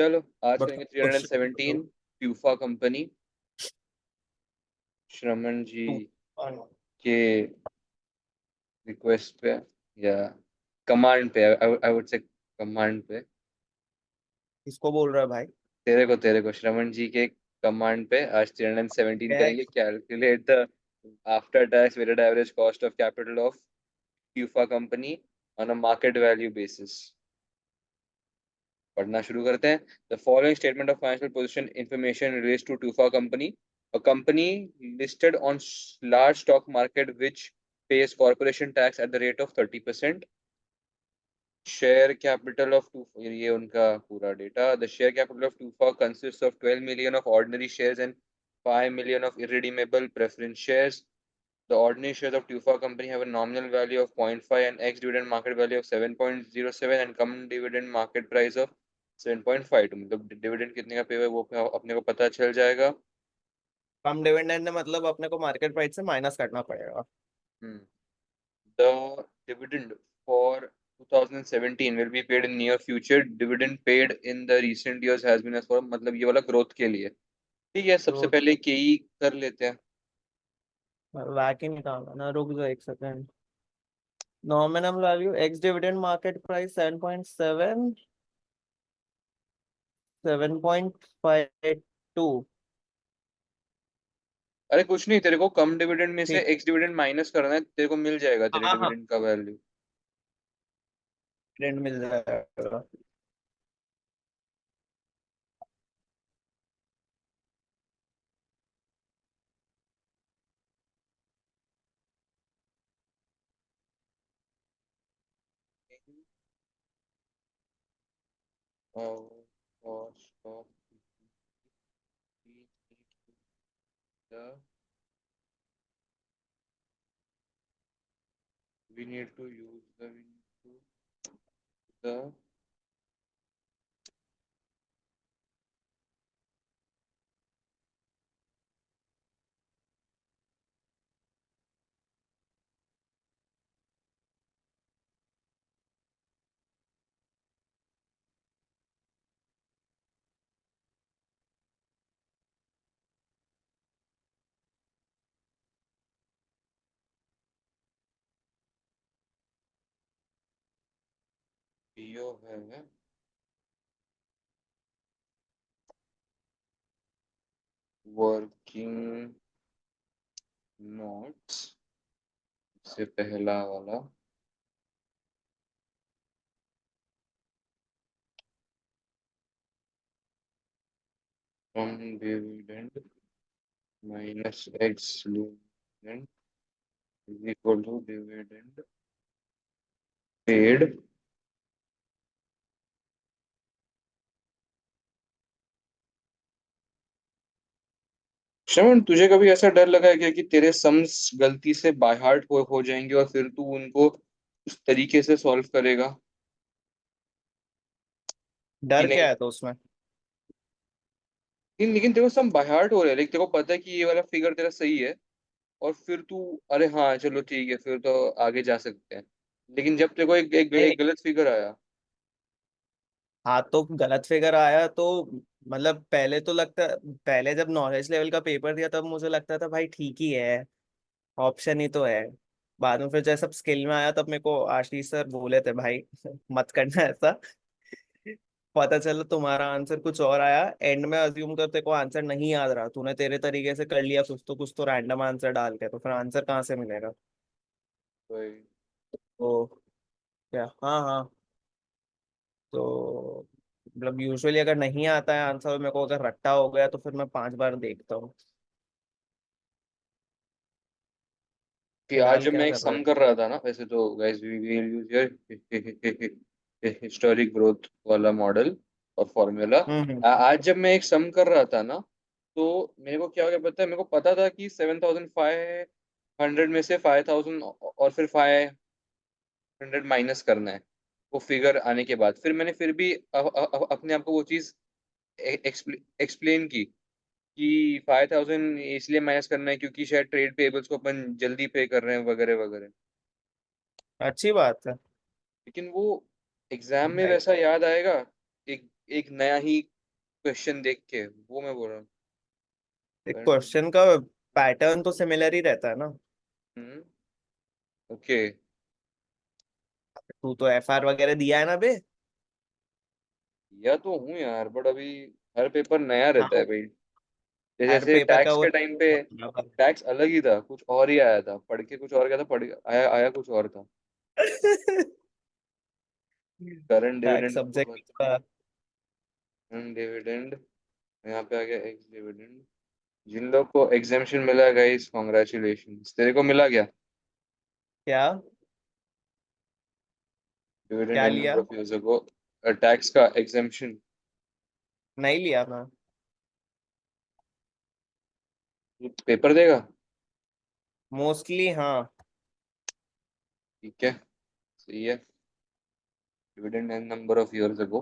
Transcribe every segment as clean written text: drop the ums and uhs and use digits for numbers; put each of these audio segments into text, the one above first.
चलो आज बट करेंगे क्वेश्चन 317 ट्यूफा कंपनी श्रमण जी टू के रिक्वेस्ट पे या कमांड पे आई वुड से कमांड पे किसको बोल रहा है भाई? तेरे को श्रमण जी के कमांड पे आज 317 क्या है? करेंगे calculate the after tax weighted average cost of capital of Tufa company on a market value basis. पढ़ना शुरू करते हैं। The following statement of financial position information relates to Tufa company, a company listed on large stock market which pays corporation tax at the rate of 30%. Share capital of टू, ये उनका पूरा डेटा। The share capital of Tufa consists of 12 million of ordinary shares and 5 million of irredeemable preference shares. The ordinary shares of Tufa company have a nominal value of 0.5 and ex-dividend market value of 7.07 and common dividend market price of 7.52। मतलब dividend कितने का पे हुआ है वो अपने को पता चल जाएगा। कम डिविडेंड ने मतलब अपने को मार्केट प्राइस से माइनस करना पड़ेगा। The dividend for 2017 will be paid in near future. Dividend paid in the recent years has been as for, मतलब ये वाला ग्रोथ के लिए। ठीक है, सबसे तो पहले केई कर लेते हैं। वैक ही निकालना ना, रुक जाओ एक second. Nominal value x dividend market price 7.7, 7.52। अरे कुछ नहीं, तेरे को कम डिविडेंड में से ठीक। एक्स डिविडेंड माइनस करना है, तेरे को मिल जाएगा तेरे हाँ हाँ, डिविडेंड का वैल्यू। डिविडेंड मिल जाएगा। Cost of the we need to use the PO है वर्किंग नोट्स से पहला वाला from dividend minus ex dividend is equal to dividend paid Shravan, तुझे कभी ऐसा डर लगा है क्या कि तेरे सम्स गलती से बाय हार्ट हो जाएंगे और फिर तू उनको उस तरीके से सॉल्व करेगा कि डर नहीं? क्या है तो उसमें? लेकिन तेरे को सम बाय हार्ट हो रहा है, लेकिन तेरे को पता है कि ये वाला फिगर तेरा सही है और फिर तू अरे हाँ चलो ठीक है फिर तो आगे जा सकते हैं। लेकिन जब तेरे को नहीं, एक गलत फिगर आया। हाँ तो गलत फिगर आया तो मतलब पहले तो लगता, पहले जब नॉलेज लेवल का पेपर दिया तब मुझे लगता था भाई ठीक ही है, ऑप्शन ही तो है। बाद में फिर जब सब स्किल में आया तब मेरे को आशीष सर बोले थे भाई मत करना ऐसा। पता चला तुम्हारा आंसर कुछ और आया, एंड में अज्यूम करते को आंसर नहीं याद रहा, तूने तेरे तरीके से कर लिया कुछ तो रैंडम आंसर डाल के, तो फिर आंसर कहाँ से मिलेगा? वही। तो क्या, हाँ हाँ। तो मतलब यूजुअली अगर नहीं आता है आंसर मेरे को, अगर रट्टा हो गया तो फिर मैं 5 बार देखता हूँ। कि आज फिलहाल जब क्या मैं एक कर रहे सम हो? कर रहा था ना, वैसे तो guys we will use your historic growth वाला मॉडल और फॉर्मूला। हम्म। आज जब मैं एक सम कर रहा था ना, तो मेरे को क्या हो गया पता है, मेरे को पता था कि 7,500 में से 5,000 और फिर 500 माइनस करना है वो फिगर आने के बाद। फिर मैंने फिर भी अपने आप को वो चीज एक्सप्लेन की कि 5,000 इसलिए माइनस करना है क्योंकि शायद ट्रेड पेबल्स को अपन जल्दी पे कर रहे हैं वगैरह वगैरह। अच्छी बात है लेकिन वो एग्जाम में भाई। वैसा याद आएगा एक एक नया ही क्वेश्चन देख के, वो मैं बोल रहा हूँ। क्वेश्चन का पैटर्न तो सिमिलर ही रहता है ना। हम्म। ओके। तू तो एफआर वगैरह दिया है ना बे। या तो हूँ यार, बट अभी हर पेपर नया रहता है हाँ, भाई। जैसे हर जैसे पेपर का टैक्स वो के टाइम पे टैक्स अलग ही था, कुछ और ही आया था, पढ़ के कुछ और गया था, पढ़ आया आया कुछ और था। करंट टैक्स डिविडेंड आपको सब्जेक्ट का। डिविडेंड, यहाँ पे आ गया एक्स डिविडेंड। जिन लोग को एग्जामेशन मिला है गाइस, कॉन्ग्रेचुलेशन। तेरे को मिला क्या क्या डिविडेंड क्या एंड लिया? Number of years ago, tax का एग्जामेशन? नहीं लिया मैं। पेपर देगा? मोस्टली हाँ। ठीक है, सही है। Dividend and number of years ago,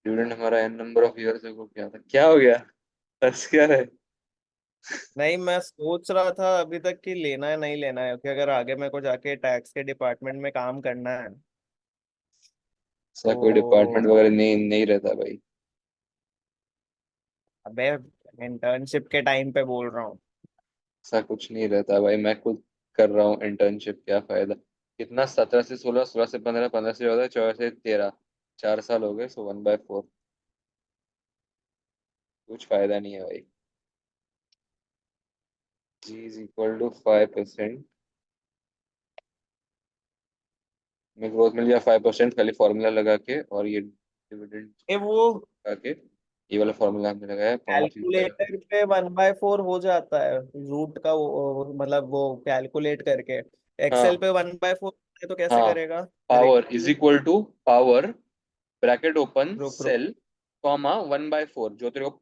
dividend हमारा n number of years ago क्या था, क्या हो गया? हंस क्या है? नहीं, मैं सोच रहा था अभी तक कि लेना है नहीं लेना है, क्योंकि अगर आगे मेरे को जाके टैक्स के डिपार्टमेंट में काम करना है ऐसा कोई डिपार्टमेंट तो। वगैरह नहीं नहीं रहता भाई। अबे, इंटर्नशिप के टाइम पे बोल रहा हूँ। ऐसा कुछ नहीं रहता भाई, मैं खुद कर रहा हूँ इंटर्नशिप, क्या फायदा? कितना, 17 से 16, 16 से 15, 15 से 14, 14 से 13, 4 साल हो गए, सो 1/4। कुछ फायदा नहीं है भाई। जी इज इक्वल टू 5%, में ग्रोथ मिल गया 5%, खाली फॉर्मूला लगा के, और ये डिविडेंड ये वो लगा के, ये वाला फॉर्मूला हमने लगाया 0.35। कैलकुलेटर पे 1/4 हो जाता है रूट का, मतलब वो कैलकुलेट करके। एक्सेल हाँ पे 1/4 है तो कैसे हाँ, करेगा power is directly? Equal to power, bracket open, रुक रुक। सेल, कॉमा 1/4, जो तेरे को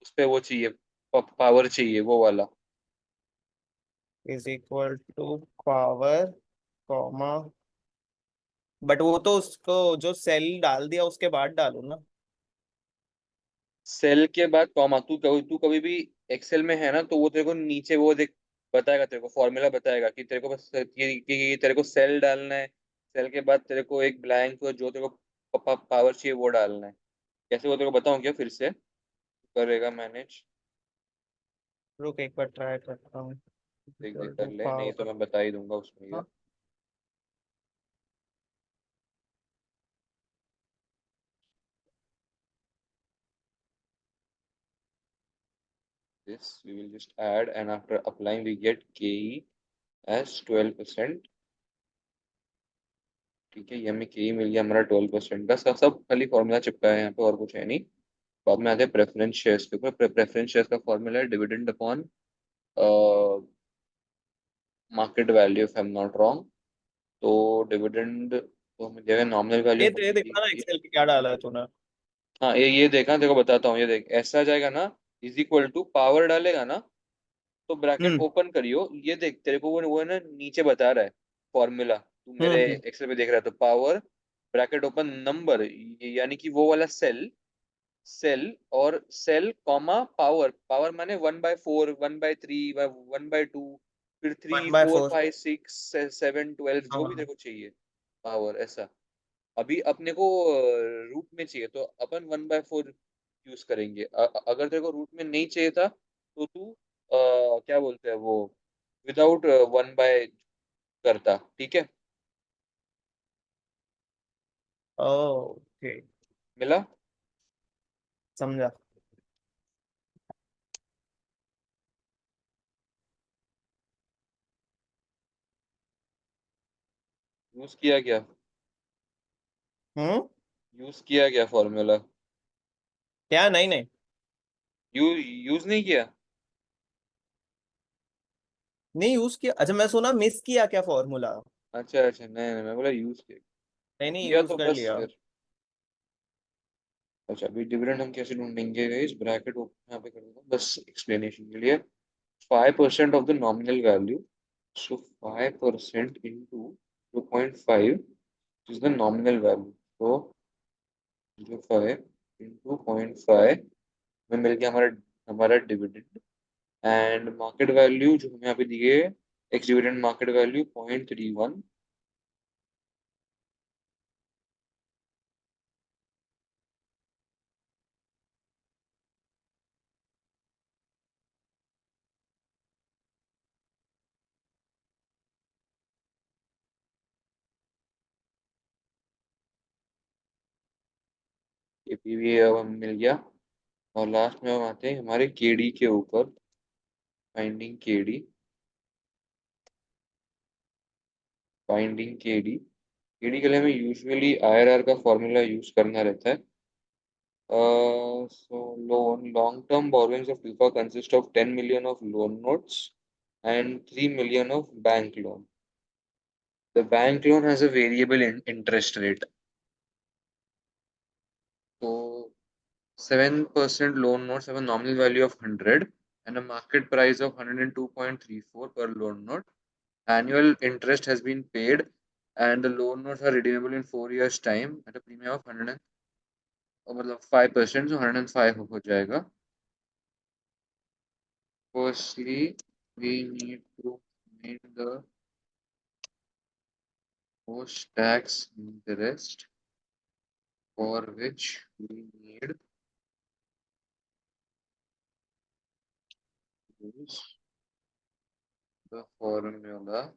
उस पे वो चाहिए, पावर चाहिए वो वाला। Is equal to power comma. But वो तो उसको जो सेल डाल दिया उसके बाद डालू ना। सेल के बाद कॉमा, तू कभी भी एक्सेल में है ना, तो वो तेरे को नीचे वो देख, बताएगा तेरे को, फॉर्मूला बताएगा कि तेरे को बस कि तेरे को सेल डालना है, सेल के बाद तेरे को एक ब्लैंक जो तेरे को पावर चाहिए वो डालना है। कैसे वो तेरे को बताऊं क्या फिर से? करेगा मैनेज? रुक एक बार ट्राई करता हूँ। देख देख इक्वल कर टू ले, नहीं तो पावर। मैं बता ही दूंगा उसमें ये। This we will just add, and after applying we get KE as 12%। ठीक है, ये हमें KE मिल गया हमारा 12% का। सब सब खाली फॉर्मूला चिपका है यहाँ पे, और कुछ है नहीं। बाद में आते हैं प्रेफरेंस शेयर्स के ऊपर। प्रेफरेंस शेयर्स का फॉर्मूला है dividend upon market value, if I am not wrong. तो डिविडेंड तो हमें देगा, नॉमिनल वैल्यू ये देखा ना हमारी। एक्सेल पे क्या डाला है तूने? हाँ, ये देखा, देखो बताता हूँ, ये देख ऐसा आ जाएगा ना, इज इक्वल टू पावर डालेगा ना, तो ब्रैकेट हम्म ओपन करियो, ये देख तेरे को वो है ना नीचे बता रहा है फॉर्मूला, तू मेरे हम्म। एक्सेल में देख रहा है, तो पावर, ब्रैकेट ओपन, नंबर, यानी कि वो वाला सेल, सेल, और सेल कॉमा पावर, पावर माने 1/4, 1/3, 1/2, फिर three one by four four five six 7 12, जो भी तेरे हाँ। को चाहिए पावर, ऐसा। अभी अपने को रूट में चाहिए, तो अपन 1/4 यूज करेंगे। अगर तेरे को रूट में नहीं चाहिए था, तो तू क्या बोलते हैं वो, विदाउट 1/, करता, ठीक है? ओके, मिला? समझा। यूज किया क्या? हम्म। यूज किया क्या फॉर्मूला? क्या? नहीं नहीं। यूज नहीं किया? नहीं यूज किया। अच्छा, मैं सुना मिस किया क्या फॉर्मूला। अच्छा अच्छा, नहीं नहीं, मैं बोला यूज किया। नहीं नहीं, किया यूज तो कर बस लिया। फिर। अच्छा, अभी डिविडेंड हम कैसे ढूंढेंगे इस ब्रैकेट को यहाँ पे कर देता हूँ बस एक्सप्लेनेशन के लिए। 5% of the nominal value, so 5% into 2.5 is the nominal value, so 0.5 into 0.5 में मिल गया हमारा हमारा डिविडेंड। एंड मार्केट वैल्यू जो हमें यहाँ पे दिए, एक्स डिविडेंड मार्केट वैल्यू 0.31। ये पीवी अब हमें मिल गया। और लास्ट में हम आते हैं हमारे केडी के ऊपर, finding KD. Finding KD, KD के लिए हमें यूजुअली आईआरआर का फॉर्मूला यूज करना रहता है। So loan long-term borrowings of FIFA consist of 10 million of loan notes and 3 million of bank loan. The bank loan has a variable interest rate. So 7% loan notes have a nominal value of 100 and a market price of 102.34 per loan note. Annual interest has been paid and the loan notes are redeemable in 4 years time at a premium of 100 मतलब 5%, so 105 हो जाएगा. Firstly, we need to find the post-tax interest for which we need to use the formula.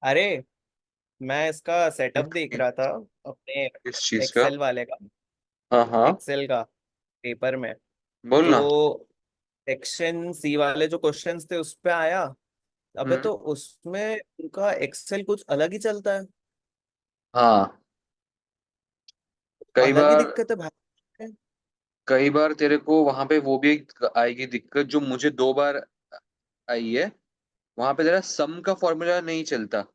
अरे मैं इसका setup देख रहा था अपने किस चीज का? एक्सेल वाले का, हाँ हाँ, एक्सेल का पेपर में। बोलना। तो सेक्शन सी वाले जो क्वेश्चंस थे उस पे आया। अबे हम्म। तो उसमें उनका एक्सेल कुछ अलग ही चलता है। हाँ, कई अलग ही बार, दिक्कत है भाई। कई बार तेरे को वहां पे वो भी एक आएगी दिक्कत जो मुझे 2 बार आई है। वहां पे तेरा सम का फॉर्मूला नहीं चलता।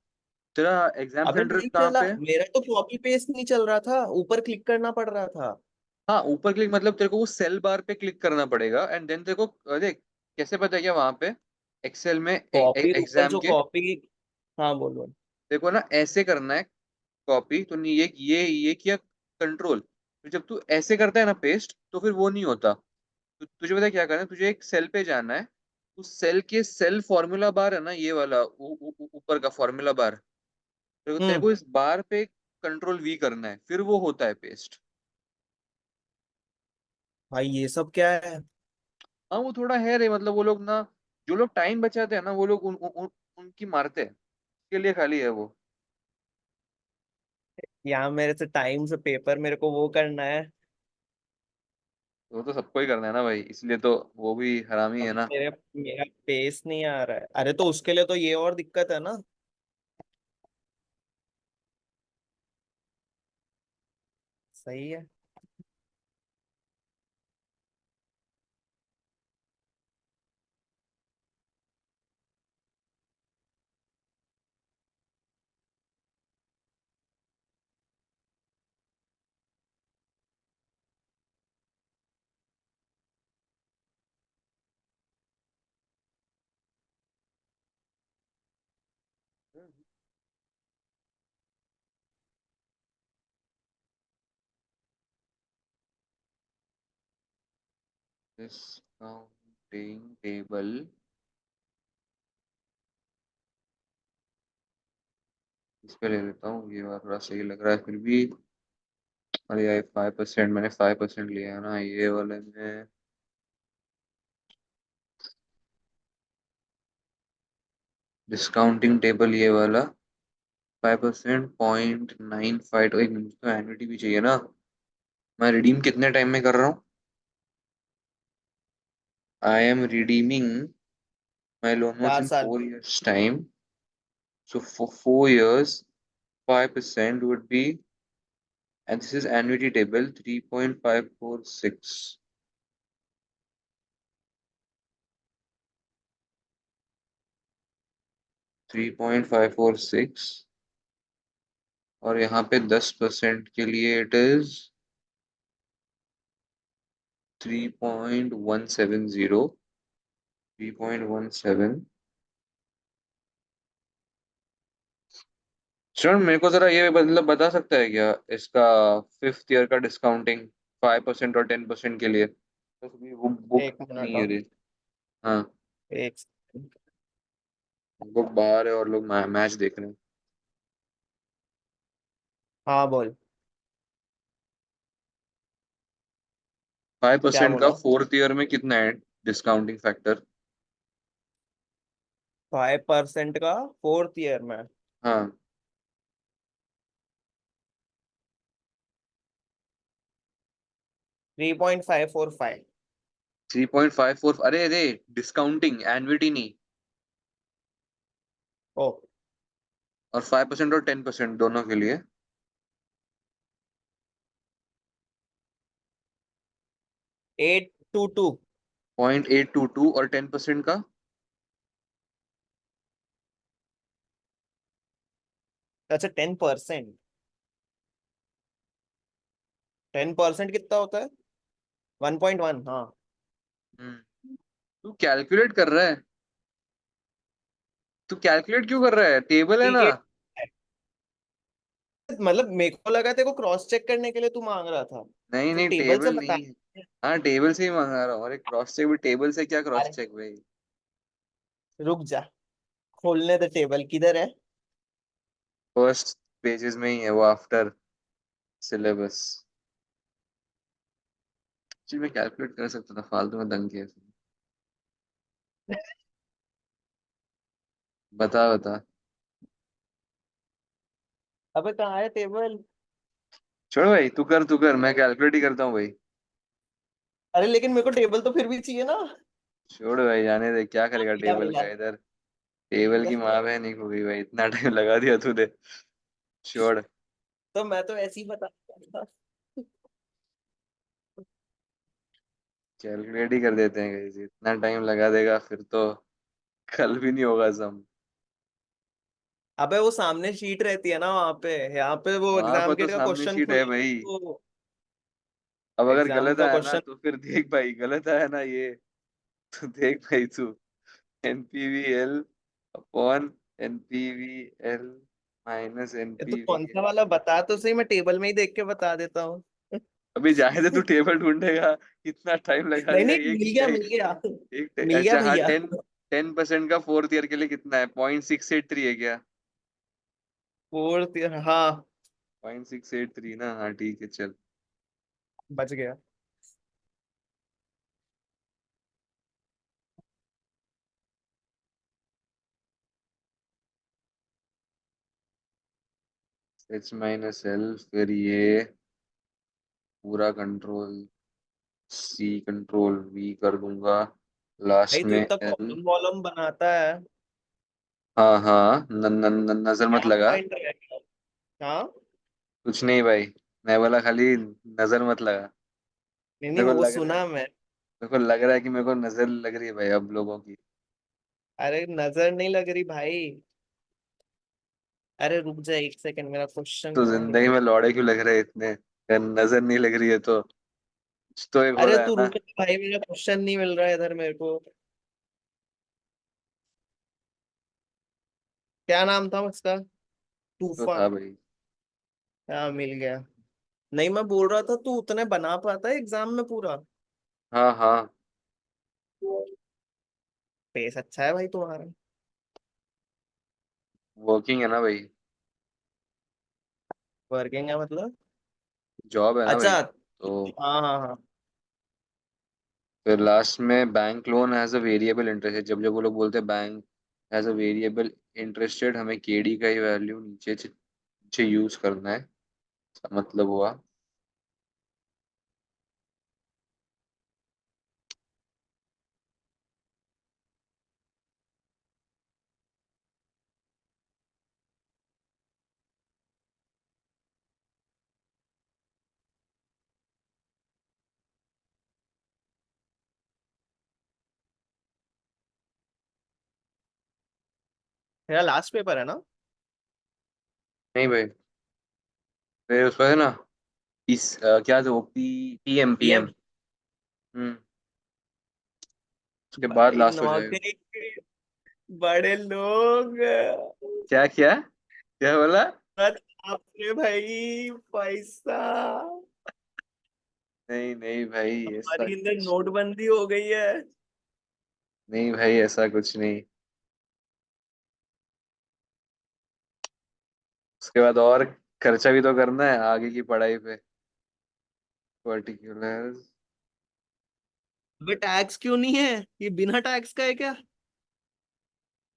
तेरा एग्जाम अबे सेंटर नहीं कहाँ चला, पे है? मेरा तो कॉपी पेस्ट नहीं चल रहा था, ऊपर क्लिक करना पड़ रहा था। हाँ, ऊपर क्लिक मतलब तेरे को वो सेल बार पे क्लिक करना पड़ेगा एंड देन तेरे को देख कैसे पता है क्या वहां पे एक्सेल में कॉपी ऊपर एग्जाम जो के। कॉपी। हाँ बोल बोल। देखो ना, ऐसे करना है कॉपी तो नहीं, ये किया कंट्रोल। फिर जब तू ऐसे करता है ना पेस्ट तो फिर वो नहीं होता। तो तुझे पता है क्या करना है, तुझे एक सेल पे जाना है। उस सेल के सेल फॉर्मूला बार है ना, ये वाला ऊपर का फॉर्मूला बार। तेरे हम्म। को इस बार पे कंट्रोल वी करना है, फिर वो होता है पेस्ट। भाई ये सब क्या है? हाँ, वो थोड़ा है रे, मतलब वो लोग ना, जो लोग टाइम बचाते हैं ना वो लोग उनकी मारते हैं, उसके लिए खाली है वो। यहाँ मेरे से टाइम से पेपर मेरे को वो करना है। वो तो सबको ही करना है ना भाई, इसलिए तो वो भी हरामी है अबे ना। मेरे मेरा पेस नहीं आ रहा है। अरे तो उसके लिए तो ये और दिक्कत है ना। सही है। डिस्काउंटिंग टेबल, इस पे ले लेता हूँ, ये वाला थोड़ा सही लग रहा है फिर भी। अरे यार 5%, मैंने 5% लिया है ना ये वाले में। डिस्काउंटिंग टेबल ये वाला 5%, 0.95। एक मिनट, तो एन्युटी भी चाहिए ना। मैं रिडीम कितने टाइम में कर रहा हूँ? I am redeeming my loan notes चार इन साल 4 years time. So for 4 years, 5% would be, and this is annuity table 3.546. 3.546 और यहाँ पे 10% के लिए इट इज 3.170। 3.17। श्रवण, मेरे को जरा ये मतलब बता सकता है क्या इसका फिफ्थ ईयर का डिस्काउंटिंग 5% और 10% के लिए? क्योंकि वो बुक एक मिनट नहीं है और। रे। हाँ, एक बुक बाहर है और लोग मैच देख रहे हैं। हाँ बोल। 5% क्या का बोला? फोर्थ ईयर में कितना है डिस्काउंटिंग फैक्टर? 5% का फोर्थ ईयर में हाँ, 3.545। 3.54? अरे अरे, डिस्काउंटिंग एन्युटी नहीं। ओ। और 5% और 10% दोनों के लिए? 822। 0.822 और 10% का? अच्छा 10%। 10% कितना होता है? 1.1, हाँ। तू कैलकुलेट कर रहा है? तू कैलकुलेट क्यों कर रहा है? टेबल है ना। ये मतलब मेरे को लगा तेरे को क्रॉस चेक करने के लिए तू मांग रहा था। नहीं तो नहीं, टेबल से टेबल बता। नहीं है। हाँ, टेबल से ही मंगा रहा हूँ। अरे क्रॉस चेक भी टेबल से? क्या क्रॉस अरे चेक भाई? रुक जा, खोलने दे टेबल किधर है। फर्स्ट पेजेस में ही है वो, आफ्टर सिलेबस। जी, मैं कैलकुलेट कर सकता था, फालतू में दंग किया। बता बता। अबे कहाँ है टेबल? छोड़ भाई, तू कर, मैं कैलकुलेट ही करता हूँ भाई। अरे लेकिन मेरे को टेबल तो फिर भी चाहिए ना। छोड़ भाई, जाने दे, क्या करेगा मिला टेबल मिला का इधर। टेबल की मिला। माँ बहन ही हो गई भाई, इतना टाइम लगा दिया तूने। छोड़। तो मैं तो ऐसे ही बता रहा था। कैलकुलेट ही कर देते हैं गाइस, इतना टाइम लगा देगा फिर तो कल भी नहीं होगा सम। अबे वो सामने शीट रहती है ना वहां पे, यहाँ पे वो वहां पर एग्जाम तो गेट का सामने क्वेश्चन शीट है खुले भाई। तो। अब अगर एग्जाम गलत का आया ना क्वेश्चन। तो फिर देख भाई, गलत आया ना ये, तो देख भाई तू। एनपीवीएल अपॉन एनपीवीएल माइनस ये तो कौन सा एनपीवीएल। वाला बता तो सही, मैं टेबल में ही देख के बता देता हूँ। अभी जाए दे, तू टेबल ढूंढेगा। इतना टाइम लगा नहीं दिया। नहीं, मिल गया मिल गया। मिल गया अच्छा हाँ, भैया। 10% का फोर्थ ईयर के लिए कितना है? 0.683 है क्या? फोर्थ ईयर, हाँ। 0.683 ना? हाँ ठीक है, चल। बच गया। एच माइनस एल, फिर ये पूरा कंट्रोल सी, कंट्रोल वी कर दूंगा, भाई लास्ट तू में इतना एल। कॉलम वॉलम बनाता है। हाँ हाँ, नजर मत क्या लगा। पॉइंट रहेगा? हाँ। कुछ नहीं भाई, मैं बोला खाली नजर मत लगा। नहीं नहीं, मेरे को वो लग रहा है, सुना मैं। मेरे को लग रहा है कि मेरे को नजर लग रही है भाई अब लोगों की। अरे नजर नहीं लग रही भाई। अरे रुक जा एक सेकंड, मेरा क्वेश्चन तो कहाँ जिंदगी गया? में लौड़े क्यों लग रहे हैं इतने? अगर नजर नहीं लग रही है तो कुछ तो एक हो अरे रहा है तू ना। रुक जा भाई, मेरा क्वेश्चन नहीं मिल रहा है इधर मेरे को। क्या नाम था उसका? तो था तूफान। भाई। हाँ मिल गया। नहीं मैं बोल रहा था तू उतने बना पाता है एग्जाम में पूरा? हाँ हाँ, पेस अच्छा है भाई तुम्हारा। वर्किंग है ना भाई। वर्किंग है मतलब? जॉब है ना भाई, अच्छा। तो हाँ हाँ हाँ। फिर लास्ट में bank loan has a variable interest है। जब जब वो लोग बोलते हैं bank has a variable interested, हमें केडी का ही वैल्यू नीचे नीचे यूज करना है। इसका मतलब हुआ। मेरा लास्ट पेपर है ना? नहीं भाई, फिर उसका है ना, क्या था वो, पीएम पीएम। पीएम। हम्म, उसके बाद भाई लास्ट हो जाएगा। नौकरी के बड़े लोग। क्या क्या क्या बोला? बाप रे भाई, पैसा। नहीं नहीं भाई, ऐसा हमारी अंदर कुछ नोटबंदी हो गई है। नहीं भाई, ऐसा कुछ नहीं। उसके बाद और खर्चा भी तो करना है आगे की पढ़ाई पे। पर्टिकुलर अबे टैक्स क्यों नहीं है? ये बिना टैक्स का है क्या?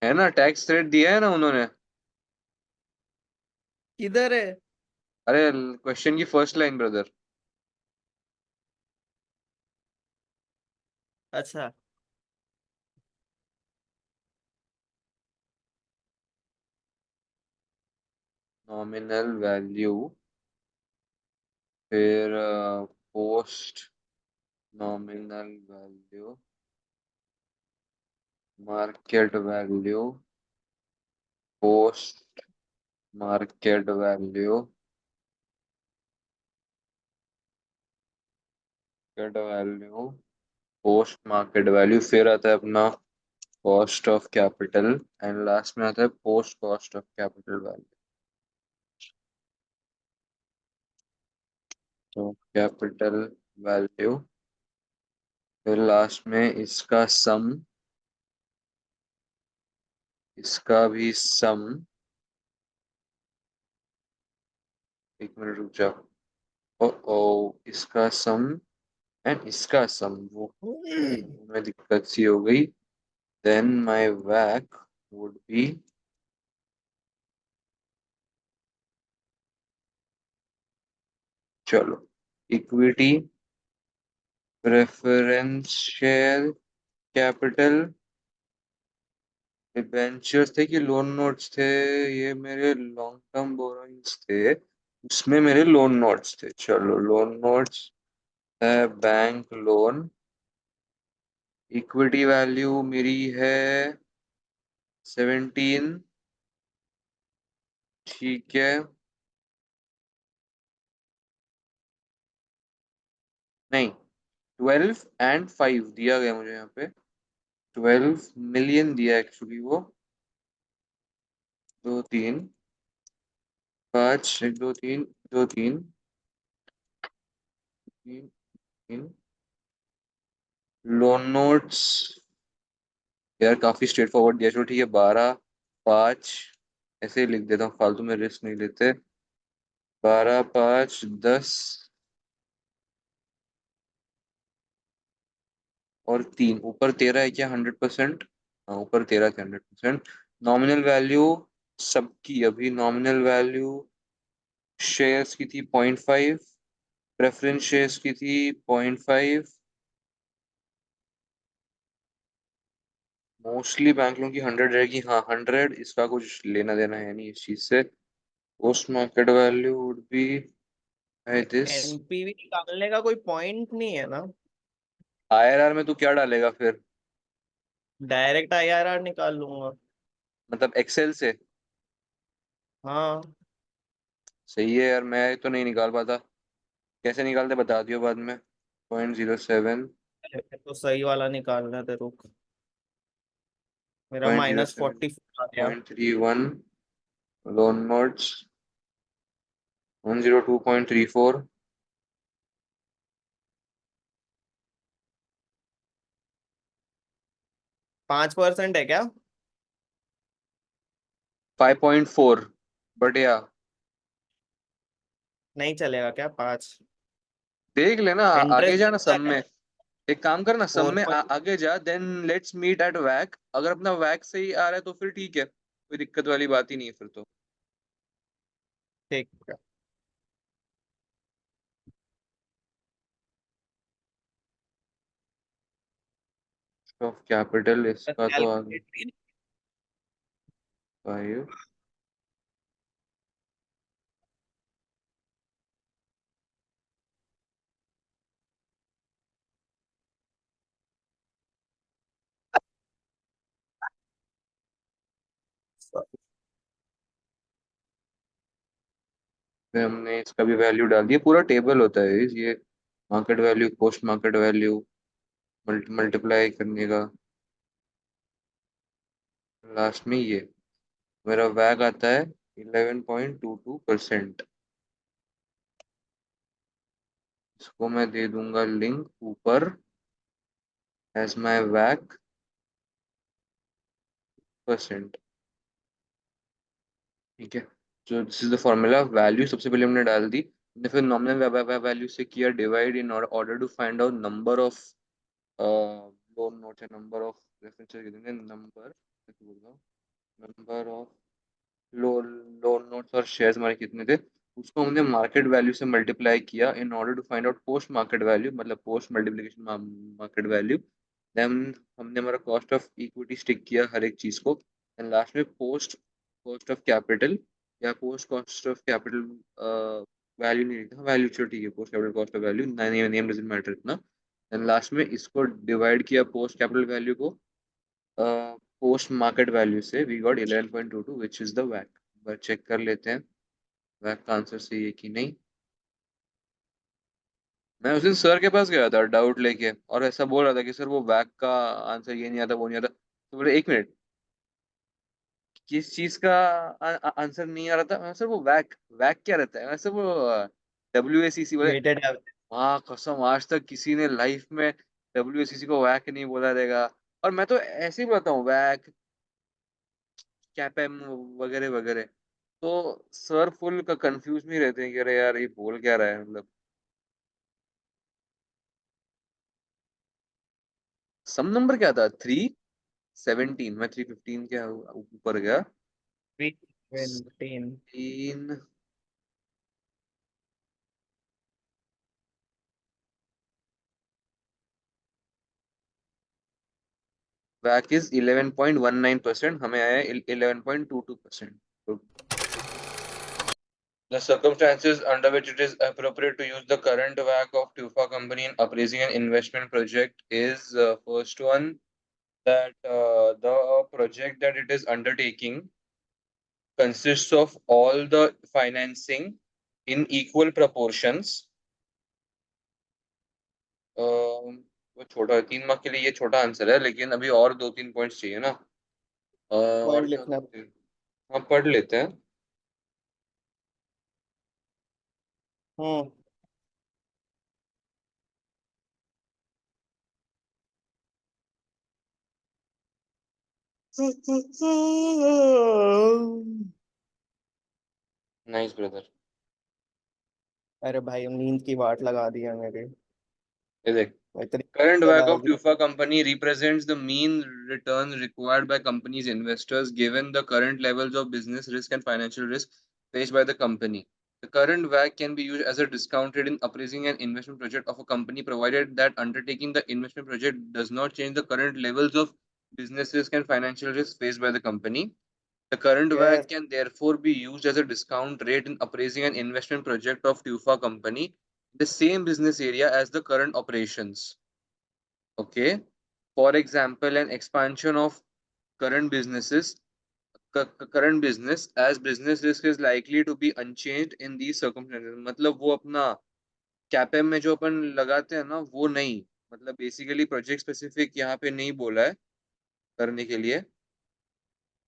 है ना, टैक्स रेट दिया है ना उन्होंने। किधर है? अरे क्वेश्चन की फर्स्ट लाइन ब्रदर। अच्छा। नॉमिनल वैल्यू, फिर post nominal value, market value, post market value, market value, post market value, फिर आता है अपना cost of capital, and last में आता है post cost of capital value. तो कैपिटल वैल्यू, फिर लास्ट में इसका सम, इसका भी सम। एक मिनट रुक जाओ। ओ ओ, इसका सम एंड इसका सम, वो में दिक्कत सी हो गई। देन माय वैक वुड बी, चलो, equity, preference share capital, debentures थे कि लोन नोट्स थे? ये मेरे लॉन्ग टर्म बोरोइंग्स थे, उसमें मेरे लोन नोट्स थे। चलो लोन नोट्स है, बैंक लोन, इक्विटी वैल्यू मेरी है 17, ठीक है। नहीं, 12 एंड 5 दिया गया मुझे यहाँ पे, 12 मिलियन दिया एक्चुअली वो। 2 3 5, 1 2 3, 2 3 3 3 लोन नोट्स। यार काफी स्ट्रेट फॉरवर्ड दिया, चलो ठीक है, 12 5, ऐसे ही लिख देता हूँ, फालतू में रिस्क नहीं लेते। 12 5 10 और 3, ऊपर 13 है क्या 100%? हाँ ऊपर 13 थे 100%। नॉमिनल वैल्यू सबकी, अभी नॉमिनल वैल्यू शेयर्स की थी 0.5, प्रेफरेंस शेयर्स की थी 0.5, मोस्टली बैंक लोन की 100 रहेगी, हाँ 100, इसका कुछ लेना देना है नहीं इस चीज से। Post market value would be है दिस। एनपीवी निकालने का कोई पॉइंट नहीं है ना? आईआरआर में तू क्या डालेगा फिर? डायरेक्ट आईआरआर निकाल लूंगा। मतलब एक्सेल से? हाँ। सही है यार, मैं तो नहीं निकाल पाता। कैसे निकालते बता दियो बाद में। 0.07, तो सही वाला निकालना है तेरे को। मेरा पॉइंट जीरो सेवन -44 आ गया। 0.31, लोन नोट्स 102.34, 5% है क्या? 5.4, बट या नहीं चलेगा क्या 5? देख लेना, आगे इंटरेस्ट जाना कितना सब है? में। एक काम करना, सब फोर में पॉइंट आगे जा, देन लेट्स मीट एट वैक। अगर अपना वैक सही आ रहा है तो फिर ठीक है, कोई दिक्कत वाली बात ही नहीं है फिर तो। ठीक है। ऑफ कैपिटल इसका तो आ गया कैलकुलेट 5। फिर हमने इसका भी वैल्यू डाल दिया, पूरा टेबल होता है ये, market value, post market value, multiply करने का, लास्ट में ये मेरा वैग आता है 11.22%। इसको मैं दे दूंगा लिंक ऊपर एज माय वैक परसेंट। ठीक है, तो this is the formula. Value सबसे पहले हमने डाल दी, हमने फिर नॉमिनल वैल्यू से किया divide in order to find out number of loan notes है, नंबर ऑफ रेफरेंसेस कितने, number of loan loan notes और शेयर्स हमारे कितने थे, उसको हमने मार्केट वैल्यू से मल्टीप्लाई किया in order to find out post market value, मतलब post multiplication market value. Then हमने हमारा कॉस्ट ऑफ इक्विटी स्टिक किया हर एक चीज को, एंड लास्ट में पोस्ट कॉस्ट ऑफ कैपिटल या post cost of capital value नहीं लिखा, वैल्यू चलो ठीक है, post capital cost of value, name doesn't matter इतना। एंड लास्ट में इसको डिवाइड किया पोस्ट कैपिटल वैल्यू को पोस्ट मार्केट वैल्यू से, we got 11.22 which is the वैक। बस चेक कर लेते हैं वैक का आंसर सही है कि नहीं। मैं उस दिन सर के पास गया था डाउट लेके, और ऐसा बोल रहा था कि सर वो वैक का आंसर ये नहीं आता वो नहीं आता, तो बोले एक मिनट, किस चीज का आंसर नहीं आ रहा था, मैं सर वो वैक, वैक क्या रहता है, मैं सर वो WACC बोले। Weighted average. हाँ कसम, आज तक किसी ने लाइफ में WACC को वैक नहीं बोला रहेगा, और मैं तो ऐसे ही बोलता हूँ वैक कैपेम वगैरह वगैरह। तो सर फुल का कंफ्यूज नहीं रहते हैं कि अरे यार ये बोल क्या रहा है, मतलब सम नंबर क्या था, 317, मैं 315 के ऊपर गया। 317। तीन वैक इज 11.19%, हमें आया 11.22%। The circumstances under which it is appropriate to use the current WACC of Tufa company in appraising an investment project is first one, that the project that it is undertaking consists of all the financing in equal proportions. वो छोटा है, 3 mark के लिए ये छोटा answer है, लेकिन अभी और 2-3 पॉइंट्स चाहिए ना। पढ़ और क्या लिखना। करते हैं, हम पढ़ लेते हैं। हम्म। Nice brother. अरे भाई नींद की वाट लगा दी है मेरे। ये देख, इतनी current WACC डाल of the. Tufa company represents the mean return required by company's investors given the current levels of business risk and financial risk faced by the company. The current WACC can be used as a discount rate in appraising an investment project of a company provided that undertaking the investment project does not change the current levels of business risk and financial risk faced by the company. The current WACC yes. can therefore be used as a discount rate in appraising an investment project of Tufa company in the same business area as the current operations. Okay. For example, an expansion of current businesses, current business as business risk is likely to be unchanged in these circumstances. मतलब वो अपना कैपेम में जो अपन लगाते हैं ना वो नहीं, मतलब बेसिकली प्रोजेक्ट स्पेसिफिक यहाँ पे नहीं बोला है करने के लिए,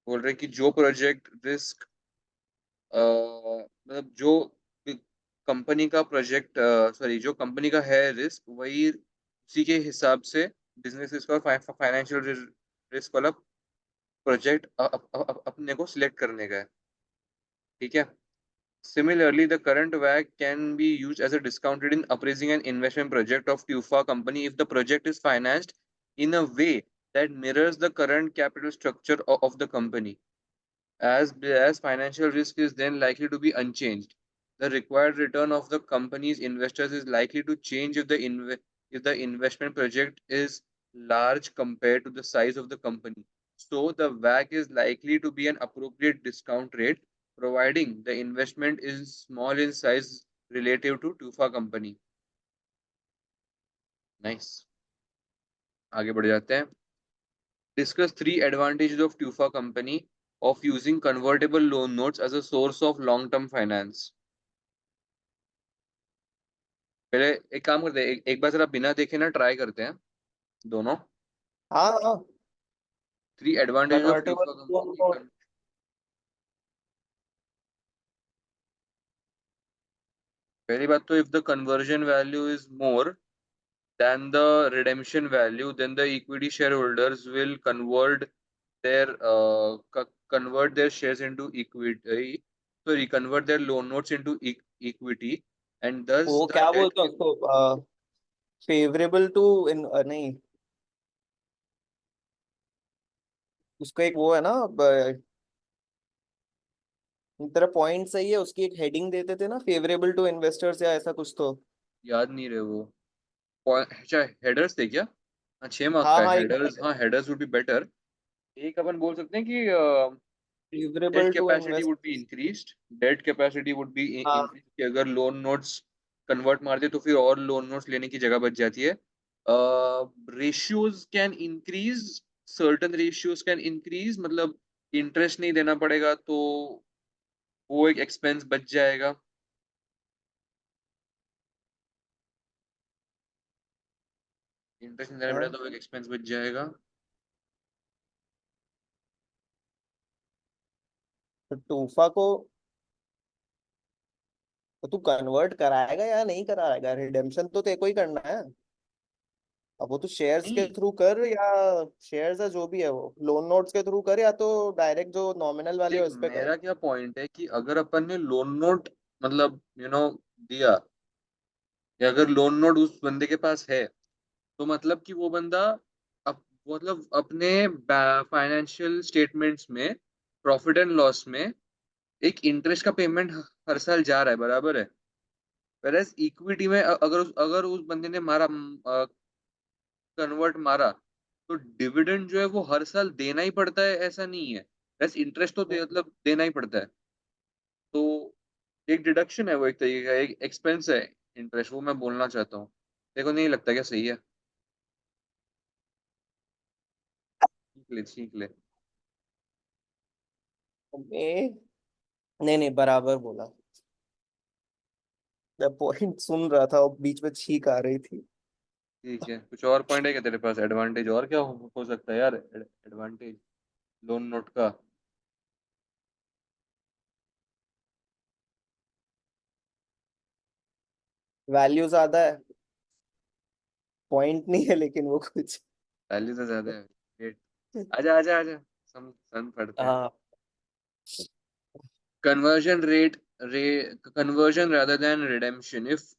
बोल रहे कि जो प्रोजेक्ट रिस्क मतलब जो कंपनी का प्रोजेक्ट, सॉरी जो कंपनी का है रिस्क, वही उसी के हिसाब से बिजनेस रिस्क और फाइनेंशियल रिस्क वाला प्रोजेक्ट अपने को सिलेक्ट करने का है। ठीक है। Similarly, the current WACC can be used as a discount rate in appraising an investment project of Tufa company if the project is financed in a way that mirrors the current capital structure of the company. As financial risk is then likely to be unchanged, the required return of the company's investors is likely to change if the investment project is large compared to the size of the company. So the WACC is likely to be an appropriate discount rate, providing the investment is small in size relative to Tufa company. Nice. आगे बढ़ जाते हैं. Discuss 3 advantages of Tufa company of using convertible loan notes as a source of long-term finance. पहले एक काम करते हैं, एक बार जरा बिना देखे ना ट्राई करते हैं दोनों. हाँ हाँ। 3 advantages of convertible Tufa loan company. को पहली बात तो if the conversion value is more than the redemption value, then the equity shareholders will convert their shares into equity, sorry, convert their loan notes into equity, and thus वो the क्या debt बोलते हैं उसको, favourable to इन नहीं, उसका एक वो है ना, तेरा पॉइंट सही है, उसकी एक हेडिंग देते थे ना, फेवरेबल टू इन्वेस्टर्स या ऐसा कुछ तो। याद नहीं रहे वो। अच्छा, हेडर्स थे क्या? हाँ, 6 मार्क हाँ का हाँ, एक हेडर्स, हाँ हेडर्स वुड बी बेटर। एक अपन बोल सकते हैं कि debt favourable to capacity invest. would be increased, debt capacity would be हाँ increased कि अगर लोन नोट्स कन्वर्ट मारते तो फिर और लोन नोट्स लेने की जगह बच जाती है। Ratios can increase, certain ratios can increase, मतलब इंटरेस्ट नहीं देना पड़ेगा तो वो एक एक्सपेंस बच जाएगा। इंटरेस्ट नहीं देना हाँ, पड़ेगा तो एक एक्सपेंस बच जाएगा। तो टूफा को तो तू कन्वर्ट कराएगा या नहीं कराएगा? रिडेम्पशन तो तेरे को ही करना है। अब वो तो शेयर्स के नहीं, थ्रू कर, या शेयर्स है जो भी है, वो लोन नोट्स के थ्रू कर, या तो डायरेक्ट जो नॉमिनल वाले देख है उस पे कर। मेरा क्या पॉइंट है कि अगर अपन ने लोन नोट मतलब दिया, या अगर लोन नोट उस बंदे के पास है, तो मतलब कि वो बंदा मतलब अपने फाइनेंशियल स्टेटमेंट्स में, प्रॉफिट एंड लॉस में एक इंटरेस्ट का पेमेंट हर साल जा रहा है, बराबर है। वेरएज इक्विटी में अगर उस बंदे ने मारा, कन्वर्ट मारा, तो डिविडेंड जो है वो हर साल देना ही पड़ता है, ऐसा नहीं है। बस इंटरेस्ट तो मतलब देना ही पड़ता है। तो एक डिडक्शन है वो, एक तरीके का एक एक्सपेंस है इंटरेस्ट, वो मैं बोलना चाहता हूँ। देखो नहीं लगता क्या सही है? सीख ले सीख ले। ए, नहीं नहीं, बराबर बोला। मैं पॉइंट सुन रहा था और बीच में छींक आ रही थी। ठीक है, कुछ और पॉइंट है क्या तेरे पास? एडवांटेज और क्या हो सकता है यार? एडवांटेज लोन नोट का। वैल्यू ज्यादा है, पॉइंट नहीं है लेकिन वो कुछ। वैल्यू तो ज्यादा है। Great. आजा आजा आजा, सम पढ़ते हैं। हाँ, Conversion conversion rather than redemption. If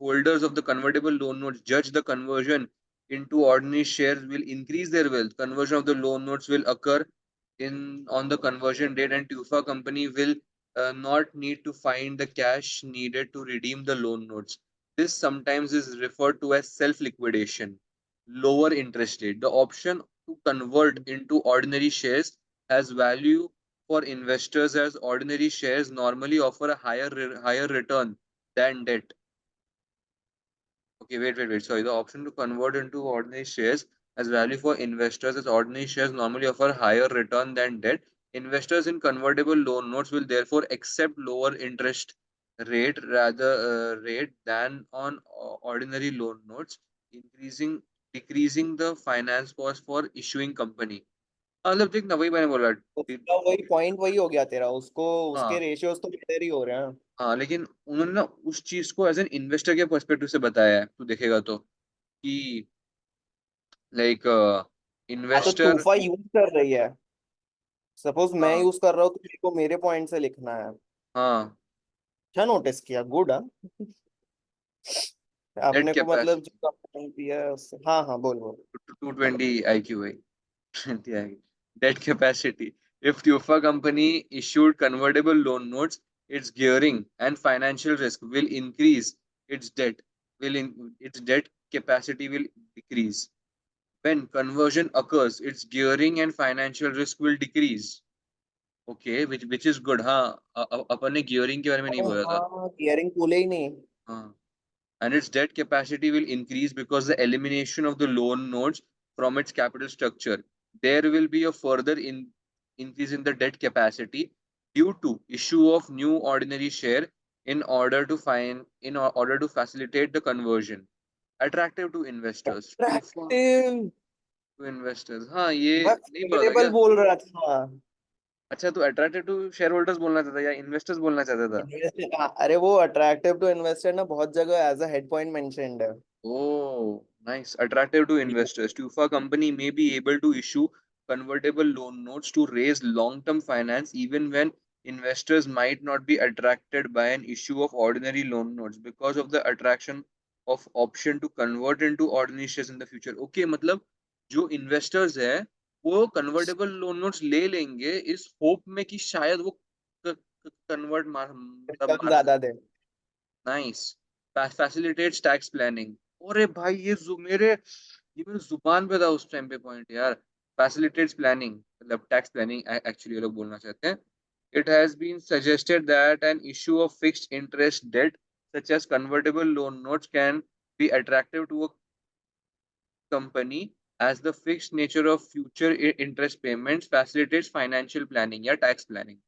holders of the convertible loan notes judge the conversion into ordinary shares will increase their wealth, conversion of the loan notes will occur in on the conversion date, and Tufa company will not need to find the cash needed to redeem the loan notes. This sometimes is referred to as self liquidation. Lower interest rate. The option to convert into ordinary shares has value for investors as ordinary shares normally offer a higher return than debt. Okay, wait. Sorry, the option to convert into ordinary shares has value for investors as ordinary shares normally offer higher return than debt. Investors in convertible loan notes will therefore accept lower interest rate than on ordinary loan notes, increasing decreasing the finance cost for issuing company. मतलब देख ना, वही मैंने बोला। उसका वही point वही हो गया तेरा, उसको उसके हाँ रेशियोज तो बेटर ही हो रहे हैं। हाँ, लेकिन उन्होंने ना उस चीज को एज एन इन्वेस्टर के पर्सपेक्टिव से बताया है, तू देखेगा तो कि लाइक हाँ, तो इन्वेस्टर। तूफा यूज कर रही है, सपोज मैं हाँ यूज कर रहा हूँ तो मेरे को मेरे पॉइंट से लिखना है। हाँ, अच्छा नोटिस किया, गुड। हाँ, डेट आपने को मतलब कैपेसिटी जो पॉइंट दिया है उससे, हाँ हाँ, बोल बोल। 220 IQ है। Debt capacity. If Tufa company issued convertible loan notes, its gearing and financial risk will increase. Its its debt capacity will decrease. When conversion occurs, its gearing and financial risk will decrease. Okay, which is good. हाँ, अपन ने gearing के बारे में नहीं अरे बोला था। हाँ, गियरिंग बोले ही नहीं। हाँ, and its debt capacity will increase because the elimination of the loan notes from its capital structure. There will be a further increase in the debt capacity due to issue of new ordinary share in order to facilitate the conversion. Attractive to investors. Attractive. To investors. हाँ, ये मैं नहीं पता था favourable क्या? बोल रहा था। अच्छा, तो अट्रैक्टिव टू शेयर होल्डर्स बोलना चाहता था या इन्वेस्टर्स बोलना चाहता था? अरे वो अट्रैक्टिव टू इन्वेस्टर ना बहुत जगह as a head point mentioned है। Oh, nice. Attractive to investors. Tufa company may be able to issue convertible loan notes to raise long-term finance even when investors might not be attracted by an issue of ordinary loan notes because of the attraction of option to convert into ordinary shares in the future. Okay, मतलब जो investors है वो convertible loan notes ले लेंगे इस hope में कि शायद वो convert मतलब रिटर्न मार ज्यादा दे। Nice facilitates tax planning. अरे भाई ये मेरे जुबान पे था उस टाइम पे पॉइंट यार। फैसिलिटेट्स प्लानिंग मतलब टैक्स प्लानिंग एक्चुअली ये लोग बोलना चाहते हैं। It has been suggested that an issue of fixed interest debt such as convertible loan notes can be attractive to a company as the fixed nature of future interest payments facilitates financial planning या tax planning।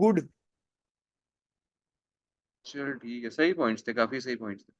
Good. चल ठीक है, सही points थे, काफी सही points थे।